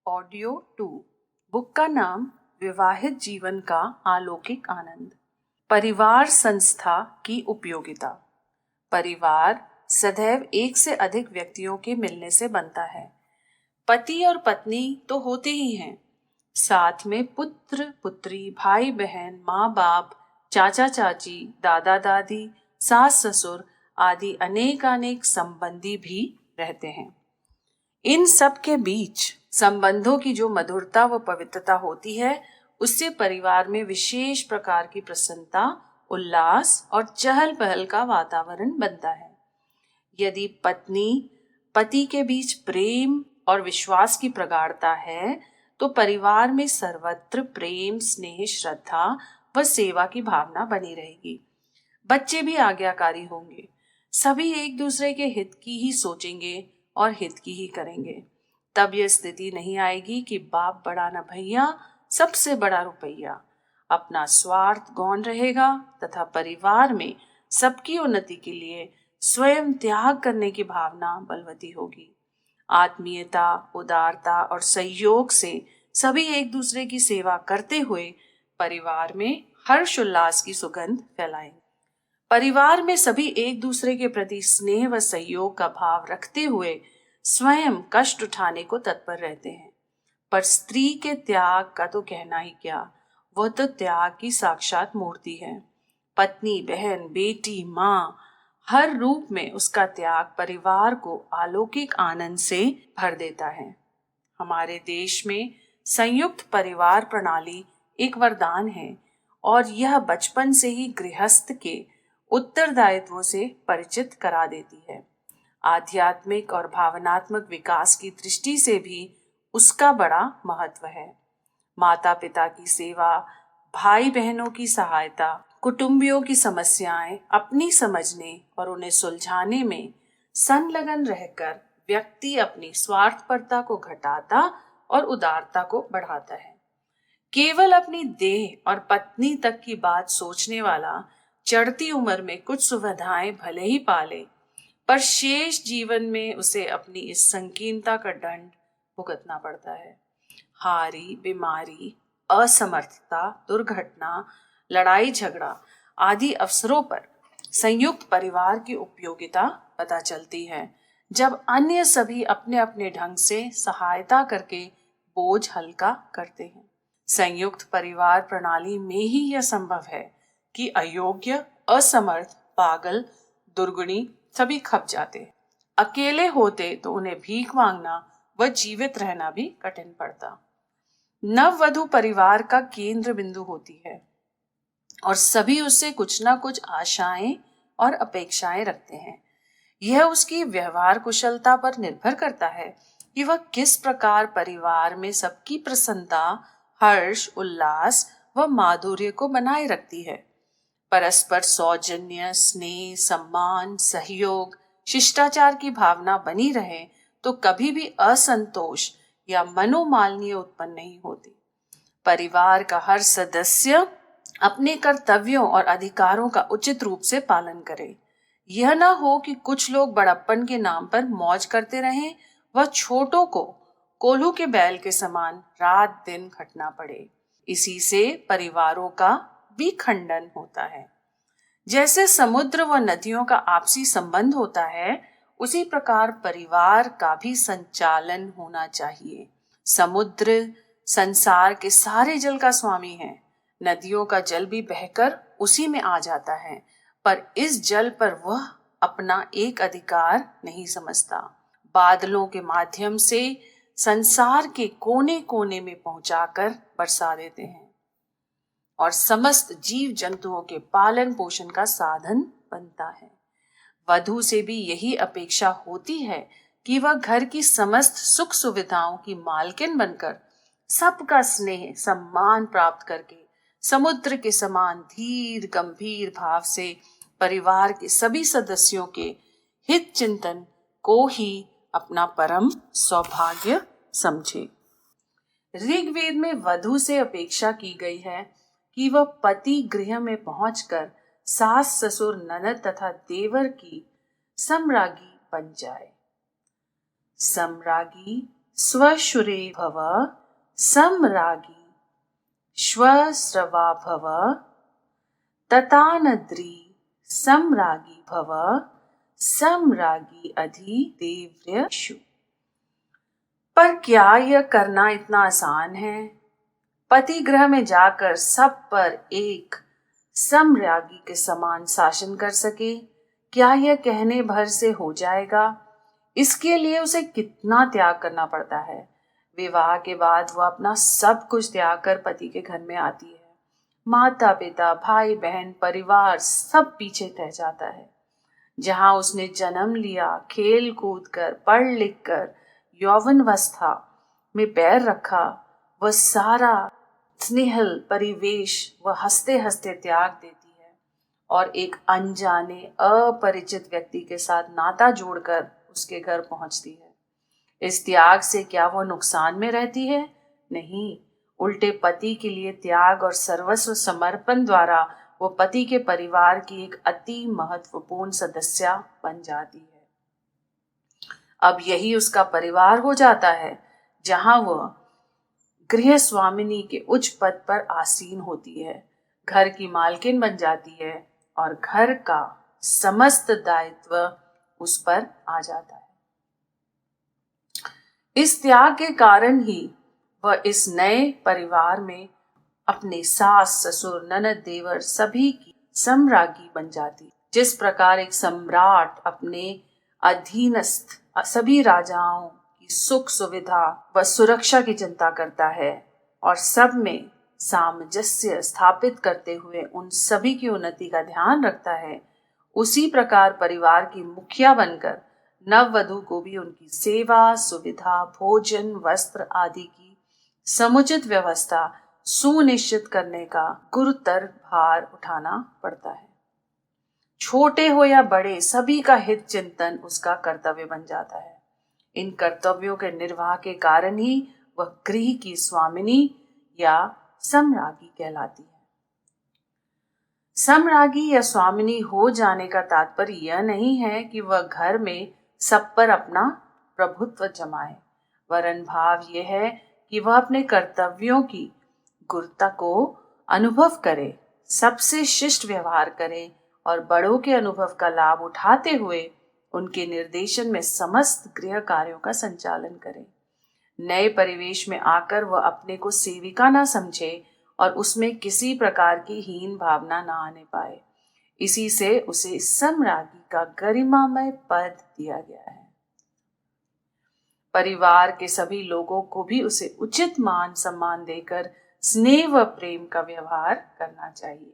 Audio 2। Book का नाम विवाहित जीवन का अलौकिक आनंद। परिवार संस्था की उपयोगिता। परिवार सदैव एक से अधिक व्यक्तियों के मिलने से बनता है। पति और पत्नी तो होते ही हैं, साथ में पुत्र पुत्री, भाई बहन, माँ बाप, चाचा चाची, दादा दादी, सास ससुर आदि अनेक संबंधी भी रहते हैं। इन सब के बीच संबंधों की जो मधुरता व पवित्रता होती है, उससे परिवार में विशेष प्रकार की प्रसन्नता, उल्लास और चहल पहल का वातावरण बनता है। यदि पत्नी पति के बीच प्रेम और विश्वास की प्रगाढ़ता है, तो परिवार में सर्वत्र प्रेम, स्नेह, श्रद्धा व सेवा की भावना बनी रहेगी। बच्चे भी आज्ञाकारी होंगे, सभी एक दूसरे के हित की ही सोचेंगे और हित की ही करेंगे। तब यह स्थिति नहीं आएगी कि बाप बड़ा न भैया, सबसे बड़ा रुपैया। अपना स्वार्थ गौण रहेगा तथा परिवार में सबकी उन्नति के लिए स्वयं त्याग करने की भावना बलवती होगी। आत्मीयता, उदारता और सहयोग से सभी एक दूसरे की सेवा करते हुए परिवार में हर्ष उल्लास की सुगंध फैलाएंगे। परिवार में सभी एक दूसरे के प्रति स्नेह व सहयोग का भाव रखते हुए स्वयं कष्ट उठाने को तत्पर रहते हैं। पर स्त्री के त्याग का तो कहना ही क्या, वह तो त्याग की साक्षात मूर्ति है। पत्नी, बहन, बेटी, माँ, हर रूप में उसका त्याग परिवार को अलौकिक आनंद से भर देता है। हमारे देश में संयुक्त परिवार प्रणाली एक वरदान है और यह बचपन से ही गृहस्थ के उत्तरदायित्वों से परिचित करा देती है। आध्यात्मिक और भावनात्मक विकास की दृष्टि से भी उसका बड़ा महत्व है। माता पिता की सेवा, भाई बहनों की सहायता, कुटुंबियों की समस्याएं अपनी समझने और उन्हें सुलझाने में संलग्न रहकर व्यक्ति अपनी स्वार्थपरता को घटाता और उदारता को बढ़ाता है। केवल अपनी देह और पत्नी तक की बात सोचने वाला चढ़ती उम्र में कुछ सुविधाएं भले ही पाले, पर शेष जीवन में उसे अपनी इस संकीर्णता का दंड भुगतना पड़ता है। हारी, बीमारी, असमर्थता, दुर्घटना, लड़ाई झगड़ा आदि अवसरों पर संयुक्त परिवार की उपयोगिता पता चलती है, जब अन्य सभी अपने अपने ढंग से सहायता करके बोझ हल्का करते हैं। संयुक्त परिवार प्रणाली में ही यह संभव है कि अयोग्य, असमर्थ, पागल, दुर्गुणी सभी खप जाते। अकेले होते तो उन्हें भीख मांगना व जीवित रहना भी कठिन पड़ता। नववधु परिवार का केंद्र बिंदु होती है और सभी उससे कुछ ना कुछ आशाएं और अपेक्षाएं रखते हैं। यह उसकी व्यवहार कुशलता पर निर्भर करता है कि वह किस प्रकार परिवार में सबकी प्रसन्नता, हर्ष, उल्लास व माधुर्य को बनाए रखती है। परस्पर सौजन्य, स्नेह, सम्मान, सहयोग, शिष्टाचार की भावना बनी रहे तो कभी भी असंतोष या मनोमालिन्य उत्पन्न नहीं होती। परिवार का हर सदस्य अपने कर्तव्यों और अधिकारों का उचित रूप से पालन करे। यह ना हो कि कुछ लोग बड़प्पन के नाम पर मौज करते रहें व छोटों को कोल्हू के बैल के समान रात दिन खटना पड़े। इसी से परिवारों का विखंडन होता है। जैसे समुद्र व नदियों का आपसी संबंध होता है, उसी प्रकार परिवार का भी संचालन होना चाहिए। समुद्र संसार के सारे जल का स्वामी है। नदियों का जल भी बहकर उसी में आ जाता है, पर इस जल पर वह अपना एक अधिकार नहीं समझता। बादलों के माध्यम से संसार के कोने कोने में पहुंचाकर बरसा देते हैं और समस्त जीव जंतुओं के पालन पोषण का साधन बनता है। वधू से भी यही अपेक्षा होती है कि वह घर की समस्त सुख सुविधाओं की मालकिन बनकर सबका स्नेह, सम्मान प्राप्त करके समुद्र के समान धीर गंभीर भाव से परिवार के सभी सदस्यों के हित चिंतन को ही अपना परम सौभाग्य समझे। ऋग्वेद में वधू से अपेक्षा की गई है कि वह पति गृह में पहुंचकर सास, ससुर, ननद तथा देवर की सम्राज्ञी बन जाए। सम्राज्ञी स्वशुरे भव समरागी श्वश्रवा भव ततानद्री समरागी भव समरागी अधिदेव्यशु। पर क्या यह करना इतना आसान है? पति गृह में जाकर सब पर एक समरागी के समान शासन कर सके, क्या यह कहने भर से हो जाएगा? इसके लिए उसे कितना त्याग करना पड़ता है। विवाह के बाद वह अपना सब कुछ त्याग कर पति के घर में आती है। माता पिता, भाई बहन, परिवार सब पीछे रह जाता है। जहां उसने जन्म लिया, खेल कूद कर, पढ़ लिख कर यौवनावस्था में पैर रखा, वह सारा स्नेहल परिवेश वह हंसते हंसते त्याग देती है और एक अनजाने अपरिचित व्यक्ति के साथ नाता जोड़कर उसके घर पहुंचती है। इस त्याग से क्या वह नुकसान में रहती है? नहीं, उल्टे पति के लिए त्याग और सर्वस्व समर्पण द्वारा वो पति के परिवार की एक अति महत्वपूर्ण सदस्य बन जाती है। अब यही उसका परिवार हो जाता है, जहां वह गृह स्वामिनी के उच्च पद पर आसीन होती है, घर की मालकिन बन जाती है और घर का समस्त दायित्व उस पर आ जाता है। इस त्याग के कारण ही वह इस नए परिवार में अपने सास, ससुर, ननद, देवर सभी की सम्राज्ञी बन जाती। जिस प्रकार एक सम्राट अपने अधीनस्थ सभी राजाओं की सुख सुविधा व सुरक्षा की चिंता करता है और सब में सामंजस्य स्थापित करते हुए उन सभी की उन्नति का ध्यान रखता है, उसी प्रकार परिवार की मुखिया बनकर नववधू को भी उनकी सेवा, सुविधा, भोजन, वस्त्र आदि की समुचित व्यवस्था सुनिश्चित करने का गुरुतर भार उठाना पड़ता है। छोटे हो या बड़े, सभी का हित चिंतन उसका कर्तव्य बन जाता है। इन कर्तव्यों के निर्वाह के कारण ही वह गृह की स्वामिनी या सम्राज्ञी कहलाती है। सम्राज्ञी या स्वामिनी हो जाने का तात्पर्य यह नहीं है कि वह घर में सब पर अपना प्रभुत्व जमाए, वरन भाव यह है कि वह अपने कर्तव्यों की गुरुता को अनुभव करे, सबसे शिष्ट व्यवहार करे और बड़ों के अनुभव का लाभ उठाते हुए उनके निर्देशन में समस्त गृह कार्यों का संचालन करे। नए परिवेश में आकर वह अपने को सेविका ना समझे और उसमें किसी प्रकार की हीन भावना ना आने पाए। इसी से उसे सम्राज्ञी का गरिमामय पद दिया गया है। परिवार के सभी लोगों को भी उसे उचित मान सम्मान देकर स्नेह व प्रेम का व्यवहार करना चाहिए।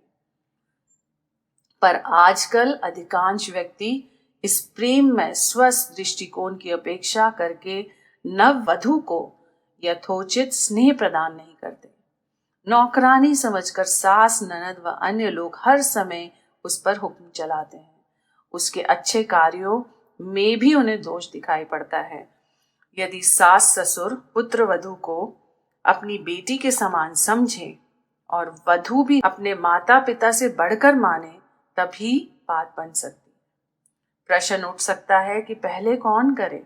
पर आजकल अधिकांश व्यक्ति इस प्रेम में स्वस्थ दृष्टिकोण की अपेक्षा करके नववधू को यथोचित स्नेह प्रदान नहीं करते। नौकरानी समझकर सास, ननद व अन्य लोग हर समय उस पर हुक्म चलाते हैं। उसके अच्छे कार्यों में भी उन्हें दोष दिखाई पड़ता है। यदि सास ससुर पुत्र वधू को अपनी बेटी के समान समझे और वधू भी अपने माता पिता से बढ़कर माने, तभी बात बन सकती। प्रश्न उठ सकता है कि पहले कौन करे,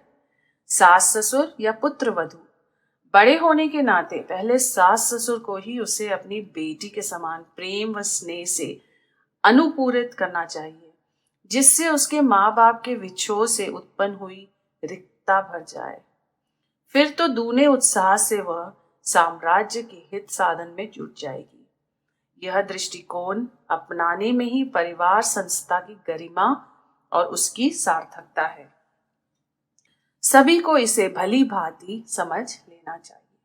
सास ससुर या पुत्र वधू? बड़े होने के नाते पहले सास ससुर को ही उसे अपनी बेटी के समान प्रेम व स्नेह से अनुपूरित करना चाहिए, जिससे उसके माँ बाप के विछोह से उत्पन्न हुई रिक्तता भर जाए। फिर तो दूने उत्साह से वह साम्राज्य के हित साधन में जुट जाएगी। यह दृष्टिकोण अपनाने में ही परिवार संस्था की गरिमा और उसकी सार्थकता है। सभी को इसे भली भांति समझ लेना चाहिए।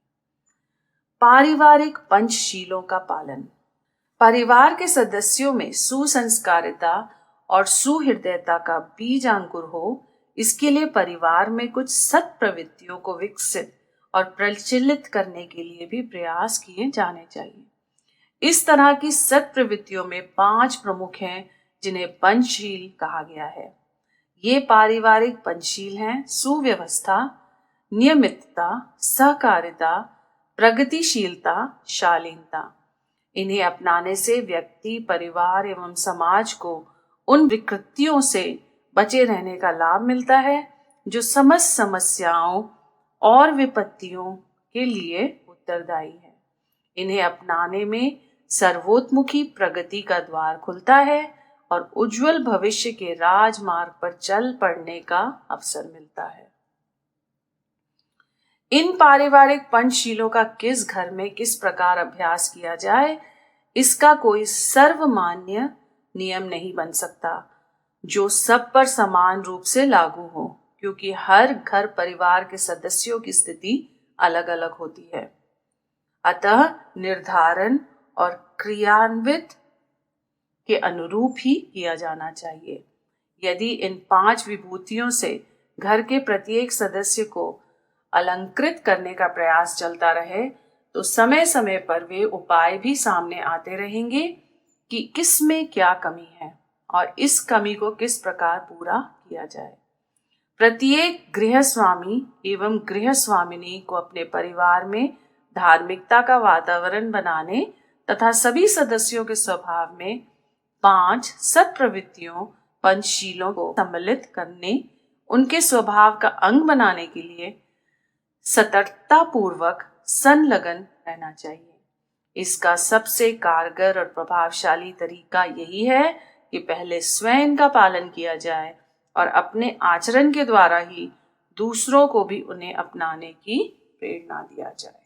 पारिवारिक पंचशीलों का पालन। परिवार के सदस्यों में सुसंस्कारिता और सुहृदयता का बीज अंकुर हो, इसके लिए परिवार में कुछ सत् प्रवृत्तियों को विकसित और प्रचलित करने के लिए भी प्रयास किए जाने चाहिए। इस तरह की सत् प्रवृत्तियों में 5 प्रमुख हैं, जिन्हें पंचशील कहा गया है। ये पारिवारिक पंचशील हैं: सुव्यवस्था, नियमितता, सहकारिता, प्रगतिशीलता, शालीनता। इन्हें अपनाने से व्यक्ति, परिवार एवं समाज को उन विकृतियों से बचे रहने का लाभ मिलता है जो समस्त समस्याओं और विपत्तियों के लिए उत्तरदायी है। इन्हें अपनाने में सर्वोत्मुखी प्रगति का द्वार खुलता है और उज्जवल भविष्य के राजमार्ग पर चल पड़ने का अवसर मिलता है। इन पारिवारिक पंचशीलों का किस घर में किस प्रकार अभ्यास किया जाए, इसका कोई सर्वमान्य नियम नहीं बन सकता जो सब पर समान रूप से लागू हो, क्योंकि हर घर परिवार के सदस्यों की स्थिति अलग अलग होती है। अतः निर्धारण और क्रियान्वित के अनुरूप ही किया जाना चाहिए। यदि इन 5 विभूतियों से घर के प्रत्येक सदस्य को अलंकृत करने का प्रयास चलता रहे तो समय समय पर वे उपाय भी सामने आते रहेंगे कि किस में क्या कमी है और इस कमी को किस प्रकार पूरा किया जाए। प्रत्येक गृहस्वामी एवं गृहस्वामिनी को अपने परिवार में धार्मिकता का वातावरण बनाने तथा सभी सदस्यों के स्वभाव में 5 सत्प्रवृत्तियों पंचशीलों को सम्मिलित करने, उनके स्वभाव का अंग बनाने के लिए सतर्कता पूर्वक संलग्न रहना चाहिए। इसका सबसे कारगर और प्रभावशाली तरीका यही है कि पहले स्वयं का पालन किया जाए और अपने आचरण के द्वारा ही दूसरों को भी उन्हें अपनाने की प्रेरणा दिया जाए।